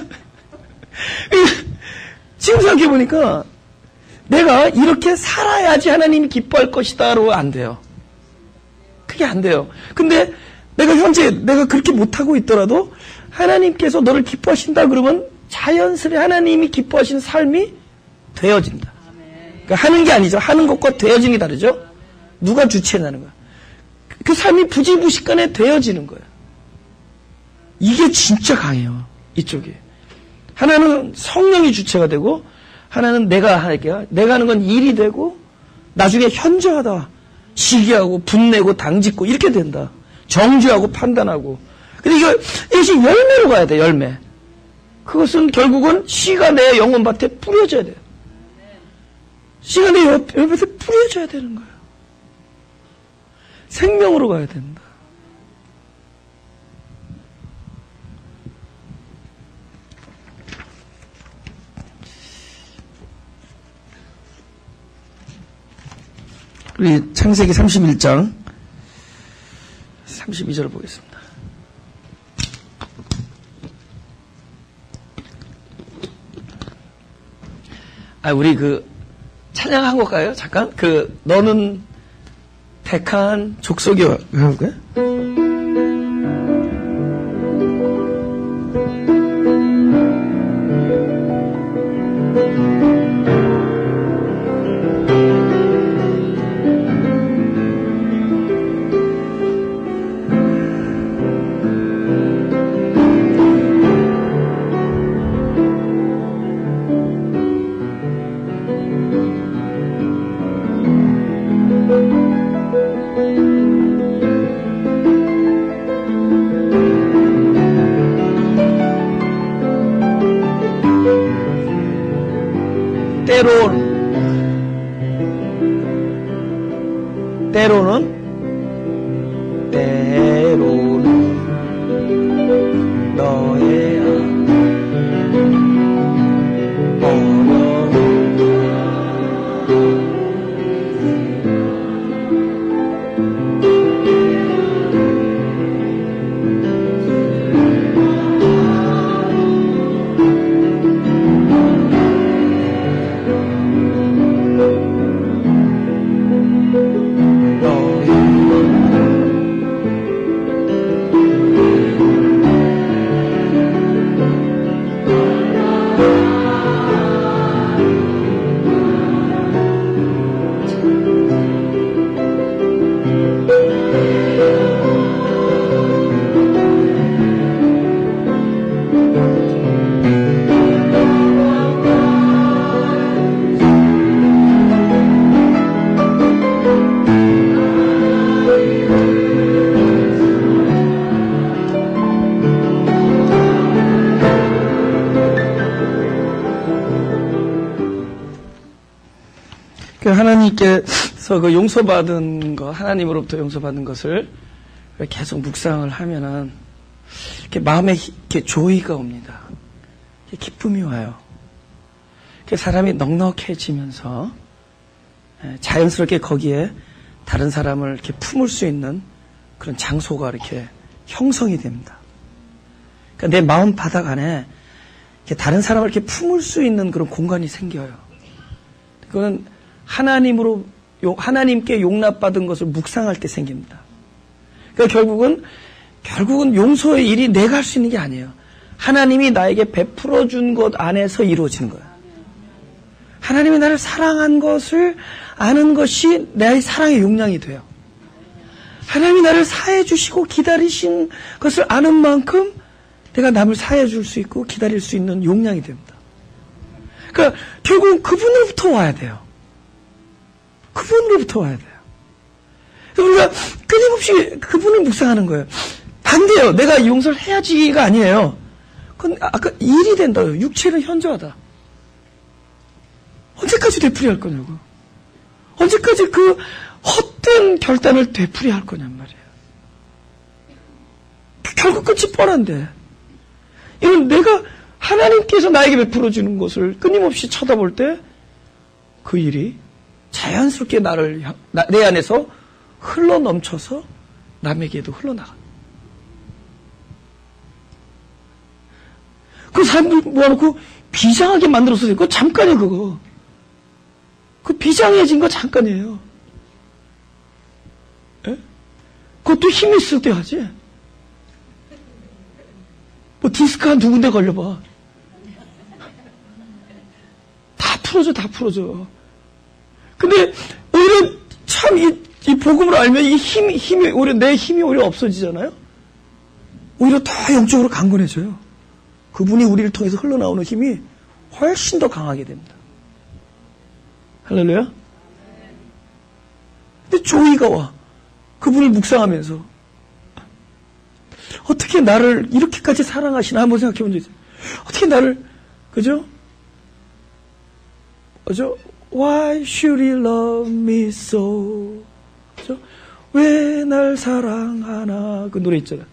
지금 생각해보니까, 내가 이렇게 살아야지 하나님이 기뻐할 것이다로 안 돼요. 그게 안 돼요. 근데 내가 현재 내가 그렇게 못하고 있더라도 하나님께서 너를 기뻐하신다 그러면 자연스레 하나님이 기뻐하시는 삶이 되어진다. 그러니까 하는 게 아니죠. 하는 것과 되어지는 게 다르죠. 누가 주체하는 거야. 그 삶이 부지부식간에 되어지는 거예요. 이게 진짜 강해요. 이쪽이. 하나는 성령이 주체가 되고 하나는 내가 할게요. 내가 하는 건 일이 되고 나중에 현저하다. 시기하고 분내고 당짓고 이렇게 된다. 정죄하고 판단하고. 근데 이것이 열매로 가야 돼. 열매. 그것은 결국은 씨가 내 영혼밭에 뿌려져야 돼요. 씨가 내 영혼밭에 뿌려져야 되는 거예요. 생명으로 가야 된다. 우리 창세기 31장 32절을 보겠습니다. 우리 찬양 한 곡 가요? 잠깐? 너는 택한 족속이 해볼까요? 때로는 너의 하나님께서 용서받은 것, 하나님으로부터 용서받은 것을 계속 묵상을 하면은 이렇게 마음에 이렇게 조의가 옵니다. 이렇게 기쁨이 와요. 이렇게 사람이 넉넉해지면서 자연스럽게 거기에 다른 사람을 이렇게 품을 수 있는 그런 장소가 이렇게 형성이 됩니다. 그러니까 내 마음 바닥 안에 이렇게 다른 사람을 이렇게 품을 수 있는 그런 공간이 생겨요. 그거는 하나님께 용납받은 것을 묵상할 때 생깁니다. 그러니까 결국은 용서의 일이 내가 할 수 있는 게 아니에요. 하나님이 나에게 베풀어 준 것 안에서 이루어지는 거예요. 하나님이 나를 사랑한 것을 아는 것이 나의 사랑의 용량이 돼요. 하나님이 나를 사해 주시고 기다리신 것을 아는 만큼 내가 남을 사해 줄 수 있고 기다릴 수 있는 용량이 됩니다. 그러니까 결국은 그분으로부터 와야 돼요. 그분으로부터 와야 돼요. 우리가 끊임없이 그분을 묵상하는 거예요. 반대요. 내가 용서를 해야지가 아니에요. 그건 아까 일이 된다고요. 육체는 현저하다. 언제까지 되풀이할 거냐고. 언제까지 그 헛된 결단을 되풀이할 거냔 말이에요. 결국 끝이 뻔한데. 이건 내가 하나님께서 나에게 베풀어 주는 것을 끊임없이 쳐다볼 때 그 일이 자연스럽게 내 안에서 흘러 넘쳐서 남에게도 흘러나가. 그 사람들 모아놓고 비장하게 만들어서 그거 잠깐이에요, 그거. 그 비장해진 거 잠깐이에요. 에? 그것도 힘이 있을 때 하지. 뭐 디스크 한 두 군데 걸려봐. 다 풀어져. 근데 오히려 참 이 복음을 알면 이 힘이 오히려 내 힘이 오히려 없어지잖아요. 오히려 더 영적으로 강건해져요. 그분이 우리를 통해서 흘러나오는 힘이 훨씬 더 강하게 됩니다. 할렐루야? 근데 조이가 와. 그분을 묵상하면서 어떻게 나를 이렇게까지 사랑하시나 한번 생각해 본 적 있어요. 어떻게 나를, 그죠? Why should he love me so? 그죠? 왜 날 사랑하나? 그 노래 있잖아.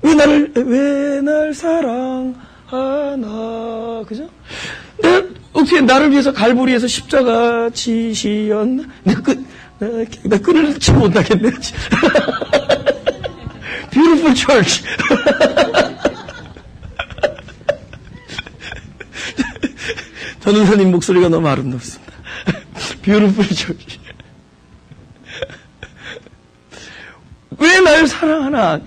왜 날 사랑하나? 그죠? 어떻게 나를 위해서 갈보리에서 십자가 지시었나? 나 끊을지 못하겠네. Beautiful church. 전은사님 목소리가 너무 아름답습니다. Beautiful church. 왜 날 사랑하나?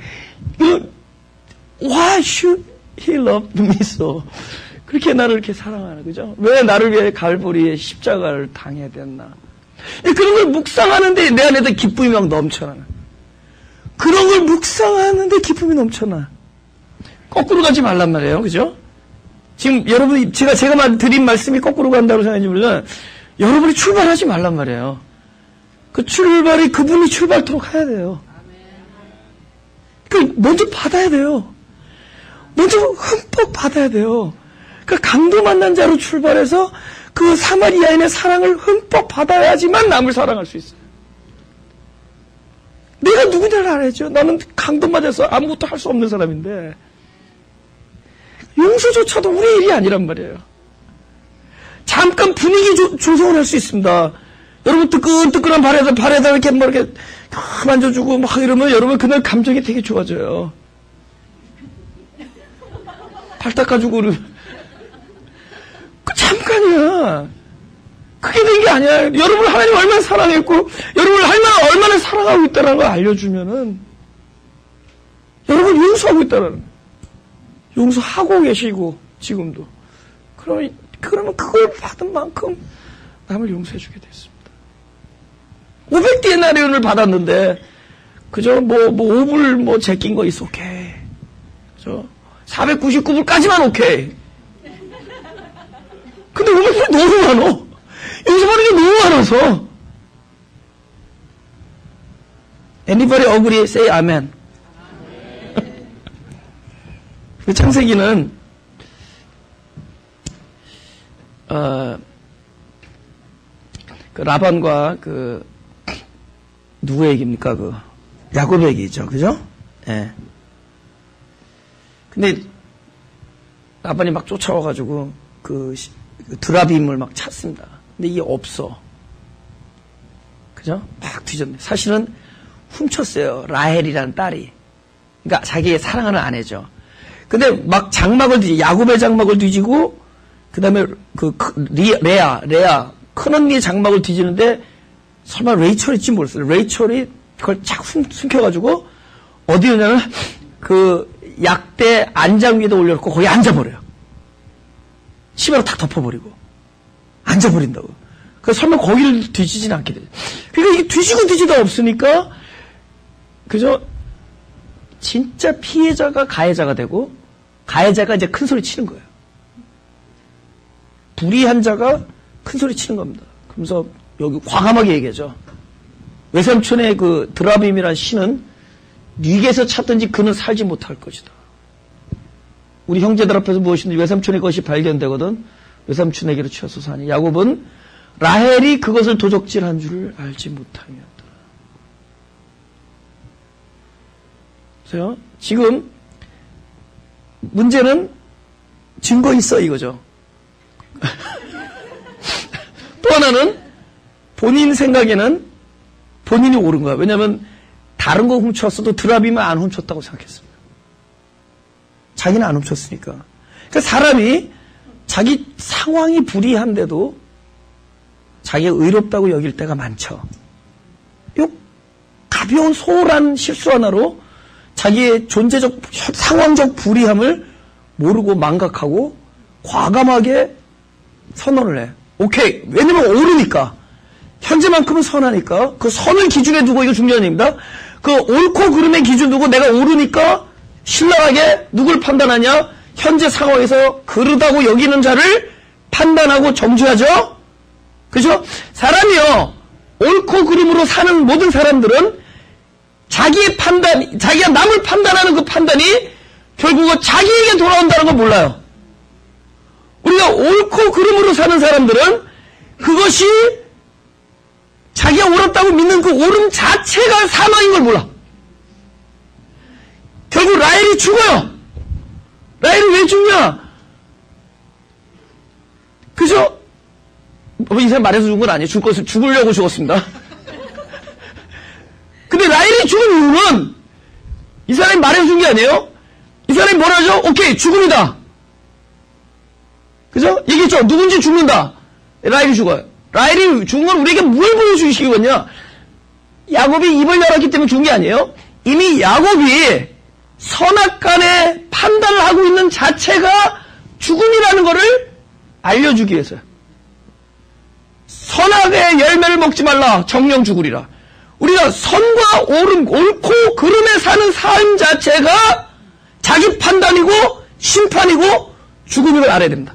Why should he love me so? 그렇게 나를 이렇게 사랑하나, 그죠? 왜 나를 위해 갈보리에 십자가를 당해야 됐나? 그런 걸 묵상하는데 내 안에서 기쁨이 막 넘쳐나. 그런 걸 묵상하는데 기쁨이 넘쳐나. 거꾸로 가지 말란 말이에요, 그죠? 지금 여러분이, 제가 드린 말씀이 거꾸로 간다고 생각하지 모르지만, 여러분이 출발하지 말란 말이에요. 그 출발이 그분이 출발토록 해야 돼요. 그 먼저 받아야 돼요. 먼저 흠뻑 받아야 돼요. 그 강도 만난 자로 출발해서 그 사마리아인의 사랑을 흠뻑 받아야지만 남을 사랑할 수 있어요. 내가 누구냐를 알아야죠. 나는 강도 맞아서 아무것도 할 수 없는 사람인데 용서조차도 우리 일이 아니란 말이에요. 잠깐 분위기 조성을 할 수 있습니다. 여러분 뜨끈뜨끈한 발에다 이렇게 뭐 이렇게 만져주고 막 이러면 여러분 그날 감정이 되게 좋아져요. 발 닦아주고 그 잠깐이야. 크게 된 게 아니야. 여러분 하나님 얼마나 사랑했고 여러분을 얼마나 사랑하고 있다는 걸 알려주면은 여러분 용서하고 있다는 거예요. 용서하고 계시고 지금도 그러면 그걸 받은 만큼 남을 용서해주게 됐습니다. 500데나리온을 받았는데 그저 뭐 5불 제낀 거 있어 오케이. 그죠? 499불까지만 오케이. 근데 500불 너무 많어. 용서받는 게 너무 많아서. Anybody agree? Say amen. 그 창세기는 그 라반과 누구의 얘기입니까? 야곱의 얘기죠. 그죠? 예. 근데 라반이 막 쫓아와가지고 그 드라빔을 막 찾습니다. 근데 이게 없어. 그죠? 막 뒤졌네. 사실은 훔쳤어요. 라헬이라는 딸이. 그러니까 자기의 사랑하는 아내죠. 근데 막 야곱의 장막을 뒤지고, 그 다음에 레아, 큰언니의 장막을 뒤지는데, 설마 레이첼일지 모르겠어요. 레이첼이 그걸 착 숨겨가지고, 어디 오냐면, 약대 안장 위에다 올려놓고 거기 앉아버려요. 시바로 탁 덮어버리고. 앉아버린다고. 그래서 설마 거기를 뒤지진 않게 돼요. 그러니까 이게 뒤지고 뒤지다 없으니까, 그죠? 진짜 피해자가 가해자가 되고, 가해자가 이제 큰 소리 치는 거예요. 불의한 자가 큰 소리 치는 겁니다. 그러면서 여기 과감하게 얘기하죠. 외삼촌의 드라빔이라는 신은 네게서 찾든지 그는 살지 못할 것이다. 우리 형제들 앞에서 무엇이든지 외삼촌의 것이 발견되거든 외삼촌에게로 치어서 사니. 야곱은 라헬이 그것을 도적질한 줄을 알지 못함이었다. 그래서 지금 문제는 증거 있어 이거죠. 또 하나는 본인 생각에는 본인이 옳은 거야. 왜냐하면 다른 거 훔쳤어도 드랍이면 안 훔쳤다고 생각했습니다. 자기는 안 훔쳤으니까. 그러니까 사람이 자기 상황이 불이한데도 자기가 의롭다고 여길 때가 많죠. 요 가벼운 소홀한 실수 하나로 자기의 존재적, 상황적 불이함을 모르고 망각하고 과감하게 선언을 해. 오케이. 왜냐면 옳으니까. 현재만큼은 선하니까. 그 선을 기준에 두고, 이거 중요한 얘기입니다. 그 옳고 그름의 기준 두고 내가 옳으니까 신랄하게 누굴 판단하냐? 현재 상황에서 그르다고 여기는 자를 판단하고 정죄하죠? 그죠? 사람이요. 옳고 그름으로 사는 모든 사람들은 자기의 판단, 자기가 남을 판단하는 그 판단이 결국은 자기에게 돌아온다는 걸 몰라요. 우리가 옳고 그름으로 사는 사람들은 그것이 자기가 옳았다고 믿는 그 옳음 자체가 사망인 걸 몰라. 결국 라헬이 죽어요. 라헬이 왜 죽냐? 그죠? 이 사람 말해서 죽은 건 아니에요. 죽으려고 죽었습니다. 근데 라헬이 죽은 이유는 이 사람이 말해서 죽은 게 아니에요. 이 사람이 뭐라 하죠? 오케이, 죽음이다. 그죠? 얘기했죠? 누군지 죽는다. 라헬이 죽어요. 라헬이 죽은 건 우리에게 뭘 보여주시겠냐? 야곱이 입을 열었기 때문에 죽은 게 아니에요. 이미 야곱이 선악간의 판단을 하고 있는 자체가 죽음이라는 것을 알려주기 위해서요. 선악의 열매를 먹지 말라. 정령 죽으리라. 우리가 선과 옳음, 옳고 그름에 사는 삶 자체가 자기 판단이고 심판이고 죽음임을 알아야 됩니다.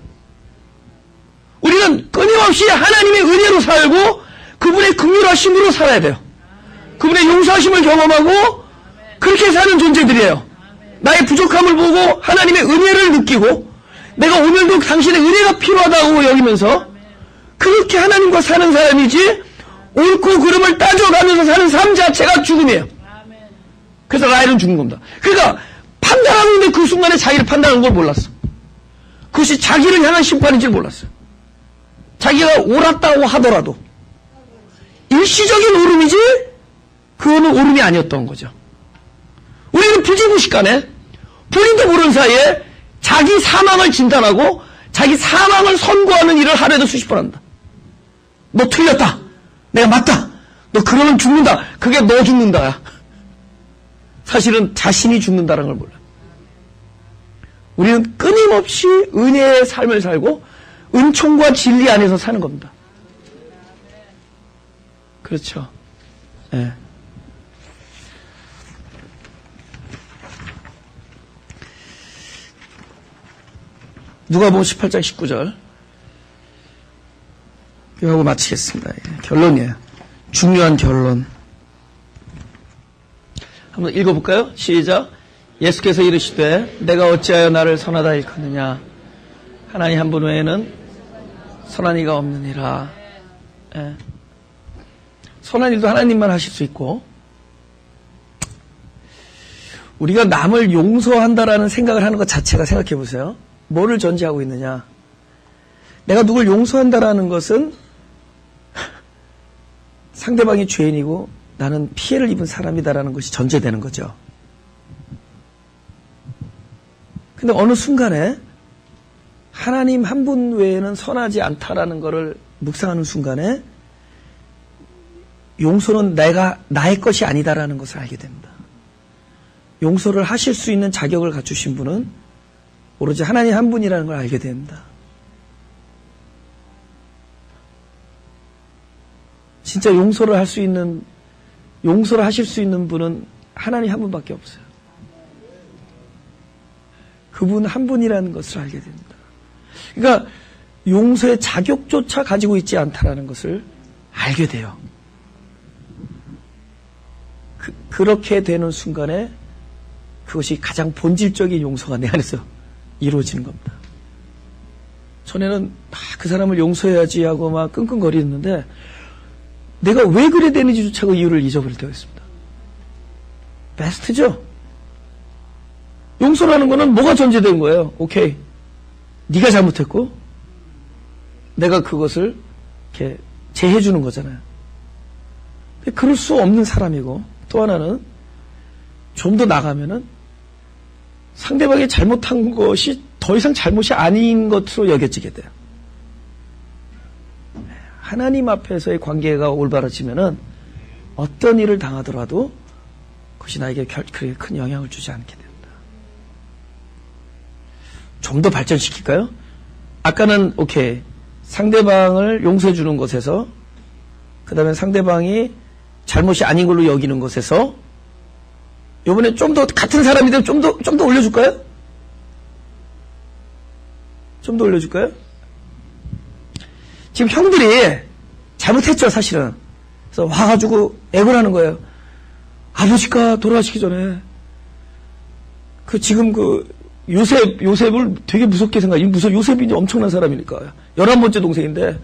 우리는 끊임없이 하나님의 은혜로 살고 그분의 긍휼하심으로 살아야 돼요. 그분의 용서하심을 경험하고 그렇게 사는 존재들이에요. 나의 부족함을 보고 하나님의 은혜를 느끼고 내가 오늘도 당신의 은혜가 필요하다고 여기면서 그렇게 하나님과 사는 사람이지 옳고 그름을 따져가면서 사는 삶 자체가 죽음이에요. 그래서 라헬은 죽는 겁니다. 그러니까 판단하고 있는 그 순간에 자기를 판단하는 걸 몰랐어. 그것이 자기를 향한 심판인지 몰랐어요. 자기가 옳았다고 하더라도 일시적인 옳음이지 그거는 옳음이 아니었던 거죠. 우리는 부지구식간에 본인도 모르는 사이에 자기 사망을 진단하고 자기 사망을 선고하는 일을 하루에도 수십 번 한다. 너 틀렸다. 내가 맞다. 너 그러면 죽는다. 그게 너 죽는다야. 사실은 자신이 죽는다는 걸 몰라. 우리는 끊임없이 은혜의 삶을 살고 은총과 진리 안에서 사는 겁니다. 그렇죠. 네. 누가복음 18장 19절 이거 하고 마치겠습니다. 결론이에요. 중요한 결론. 한번 읽어볼까요? 시작. 예수께서 이르시되 내가 어찌하여 나를 선하다 일컫느냐. 하나님 한 분 외에는 선한 이가 없느니라. 예. 선한 일도 하나님만 하실 수 있고 우리가 남을 용서한다라는 생각을 하는 것 자체가 생각해 보세요. 뭐를 전제하고 있느냐. 내가 누굴 용서한다라는 것은 상대방이 죄인이고 나는 피해를 입은 사람이다라는 것이 전제되는 거죠. 근데 어느 순간에 하나님 한 분 외에는 선하지 않다라는 것을 묵상하는 순간에 용서는 나의 것이 아니다라는 것을 알게 됩니다. 용서를 하실 수 있는 자격을 갖추신 분은 오로지 하나님 한 분이라는 걸 알게 됩니다. 진짜 용서를 하실 수 있는 분은 하나님 한 분밖에 없어요. 그분 한 분이라는 것을 알게 됩니다. 그러니까 용서의 자격조차 가지고 있지 않다라는 것을 알게 돼요. 그렇게 되는 순간에 그것이 가장 본질적인 용서가 내 안에서 이루어지는 겁니다. 전에는 그 사람을 용서해야지 하고 막 끙끙거리는데 내가 왜 그래 되는지조차 그 이유를 잊어버릴 때가 있습니다. 베스트죠? 용서라는 거는 뭐가 전제된 거예요? 오케이. 네가 잘못했고 내가 그것을 이렇게 제해주는 거잖아요. 그럴 수 없는 사람이고, 또 하나는 좀 더 나가면은 상대방이 잘못한 것이 더 이상 잘못이 아닌 것으로 여겨지게 돼요. 하나님 앞에서의 관계가 올바라지면은 어떤 일을 당하더라도 그것이 나에게 그렇게 큰 영향을 주지 않게 된다. 좀 더 발전시킬까요? 아까는 오케이, 상대방을 용서해 주는 것에서, 그 다음에 상대방이 잘못이 아닌 걸로 여기는 것에서, 이번에 좀 더 같은 사람이 되면 좀 더 올려줄까요? 좀 더 올려줄까요? 지금 형들이 잘못했죠, 사실은. 그래서 와가지고 애걸 하는 거예요. 아버지가 돌아가시기 전에 지금 요셉을 되게 무섭게 생각해. 요셉이 엄청난 사람이니까. 11번째 동생인데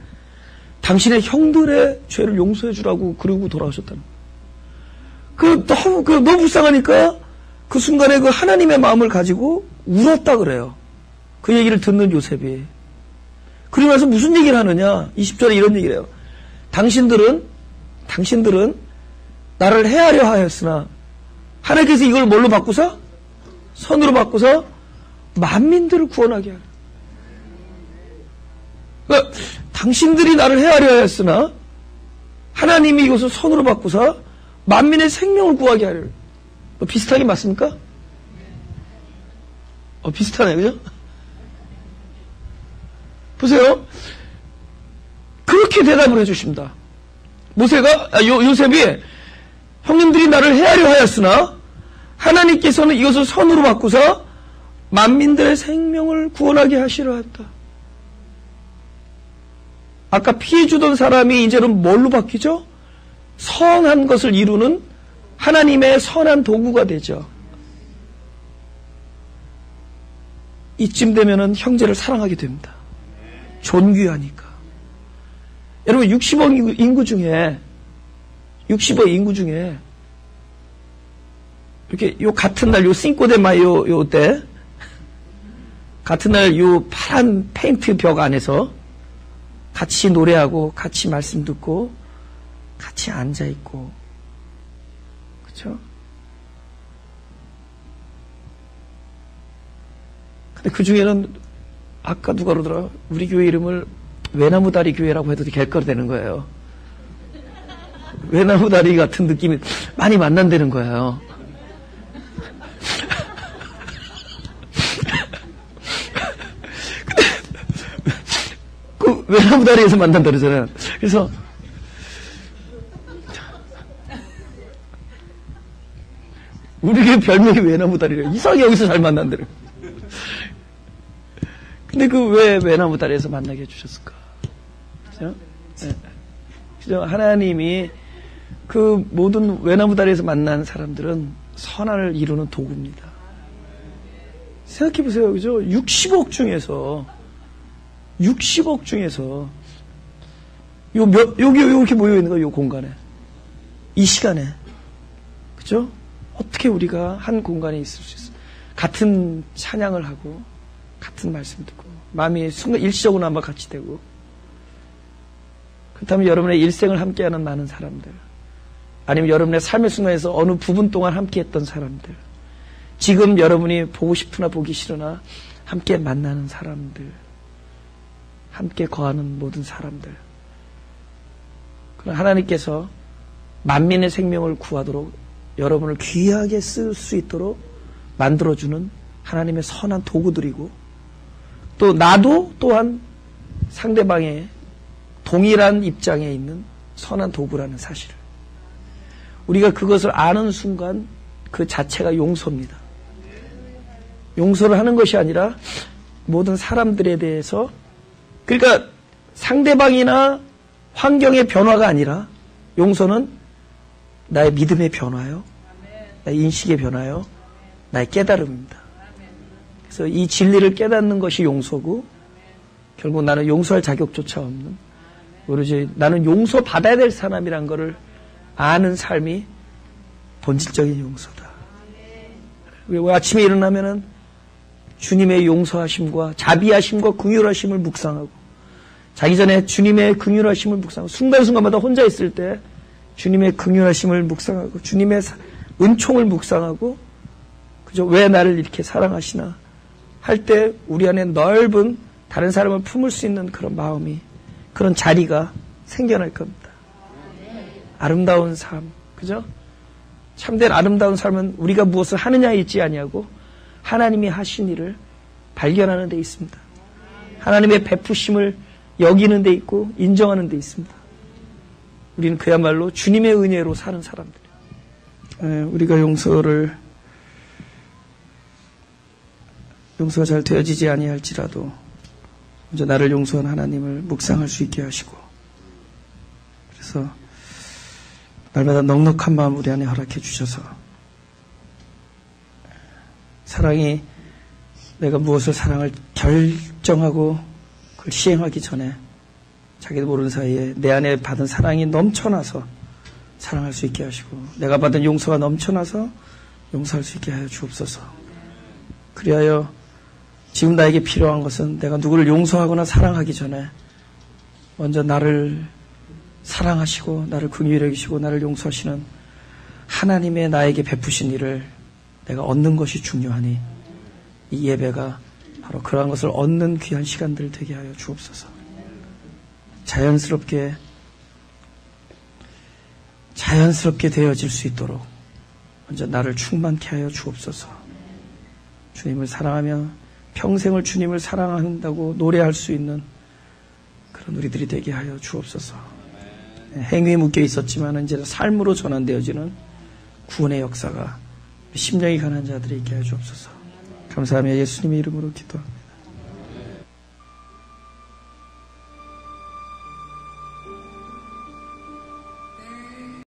당신의 형들의 죄를 용서해 주라고 그러고 돌아가셨다는 거예요. 너무 불쌍하니까 그 순간에 그 하나님의 마음을 가지고 울었다 그래요. 그 얘기를 듣는 요셉이. 그러면서 무슨 얘기를 하느냐? 20절에 이런 얘기를 해요. 당신들은 나를 해하려 하였으나 하나님께서 이걸 뭘로 바꾸서? 선으로 바꾸서 만민들을 구원하게 하라. 그러니까 당신들이 나를 해하려 하였으나 하나님이 이것을 선으로 바꾸서 만민의 생명을 구하게 하려. 비슷하게 맞습니까? 비슷하네, 그죠? 보세요. 그렇게 대답을 해주십니다. 요셉이 형님들이 나를 해하려 하였으나 하나님께서는 이것을 선으로 바꾸서 만민들의 생명을 구원하게 하시려 했다. 아까 피해주던 사람이 이제는 뭘로 바뀌죠? 선한 것을 이루는 하나님의 선한 도구가 되죠. 이쯤 되면은 형제를 사랑하게 됩니다. 존귀하니까. 여러분 60억 인구 중에 이렇게 같은 날 싱꼬데 마요 때 같은 날 파란 페인트 벽 안에서 같이 노래하고 같이 말씀 듣고 같이 앉아 있고, 그렇죠? 근데 그 중에는 아까 누가 그러더라. 우리 교회 이름을 외나무다리 교회라고 해도 될 거라 되는 거예요. 외나무다리 같은 느낌이 많이 만난다는 거예요. 그 외나무다리에서 만난다 그러잖아요. 그래서 우리 교회 별명이 외나무다리래요. 이상하게 여기서 잘 만난다는. 근데 왜 외나무다리에서 만나게 해주셨을까? 그죠? 네. 그죠? 하나님이 그 모든 외나무다리에서 만난 사람들은 선한을 이루는 도구입니다. 생각해 보세요. 그죠? 60억 중에서 여기 이렇게 모여 있는 거, 요 공간에. 이 시간에. 그죠? 어떻게 우리가 한 공간에 있을 수 있어? 같은 찬양을 하고, 같은 말씀 듣고, 마음이 순간 일시적으로 한번 같이 되고, 그렇다면 여러분의 일생을 함께하는 많은 사람들, 아니면 여러분의 삶의 순간에서 어느 부분 동안 함께했던 사람들, 지금 여러분이 보고 싶으나 보기 싫으나 함께 만나는 사람들, 함께 거하는 모든 사람들, 그럼 하나님께서 만민의 생명을 구하도록 여러분을 귀하게 쓸 수 있도록 만들어주는 하나님의 선한 도구들이고, 또 나도 또한 상대방의 동일한 입장에 있는 선한 도구라는 사실을 우리가 그것을 아는 순간 그 자체가 용서입니다. 용서를 하는 것이 아니라 모든 사람들에 대해서, 그러니까 상대방이나 환경의 변화가 아니라 용서는 나의 믿음의 변화요, 나의 인식의 변화요, 나의 깨달음입니다. 그래서 이 진리를 깨닫는 것이 용서고, 결국 나는 용서할 자격조차 없는, 오로지 나는 용서받아야 될 사람이란 것을 아는 삶이 본질적인 용서다. 그리고 아침에 일어나면은 주님의 용서하심과 자비하심과 긍휼하심을 묵상하고, 자기 전에 주님의 긍휼하심을 묵상하고, 순간순간마다 혼자 있을 때 주님의 긍휼하심을 묵상하고 주님의 은총을 묵상하고 그죠? 왜 나를 이렇게 사랑하시나 할 때 우리 안에 넓은 다른 사람을 품을 수 있는 그런 마음이 그런 자리가 생겨날 겁니다. 아름다운 삶, 그죠? 참된 아름다운 삶은 우리가 무엇을 하느냐에 있지 아니하고 하나님이 하신 일을 발견하는 데 있습니다. 하나님의 베푸심을 여기는 데 있고 인정하는 데 있습니다. 우리는 그야말로 주님의 은혜로 사는 사람들이에요. 우리가 용서가 잘 되어지지 아니할지라도 먼저 나를 용서한 하나님을 묵상할 수 있게 하시고 그래서 날마다 넉넉한 마음 우리 안에 허락해 주셔서 사랑이 내가 무엇을 사랑을 결정하고 그걸 시행하기 전에 자기도 모르는 사이에 내 안에 받은 사랑이 넘쳐나서 사랑할 수 있게 하시고 내가 받은 용서가 넘쳐나서 용서할 수 있게 하여 주옵소서. 그리하여 지금 나에게 필요한 것은 내가 누구를 용서하거나 사랑하기 전에 먼저 나를 사랑하시고 나를 긍휼히 여기시고 나를 용서하시는 하나님의 나에게 베푸신 일을 내가 얻는 것이 중요하니 이 예배가 바로 그러한 것을 얻는 귀한 시간들 되게 하여 주옵소서. 자연스럽게 되어질 수 있도록 먼저 나를 충만케 하여 주옵소서. 주님을 사랑하며 평생을 주님을 사랑한다고 노래할 수 있는 그런 우리들이 되게 하여 주옵소서. 행위에 묶여 있었지만 이제 삶으로 전환되어지는 구원의 역사가 심령이 가난 자들이 있게 하여 주옵소서. 감사하며 예수님의 이름으로 기도합니다.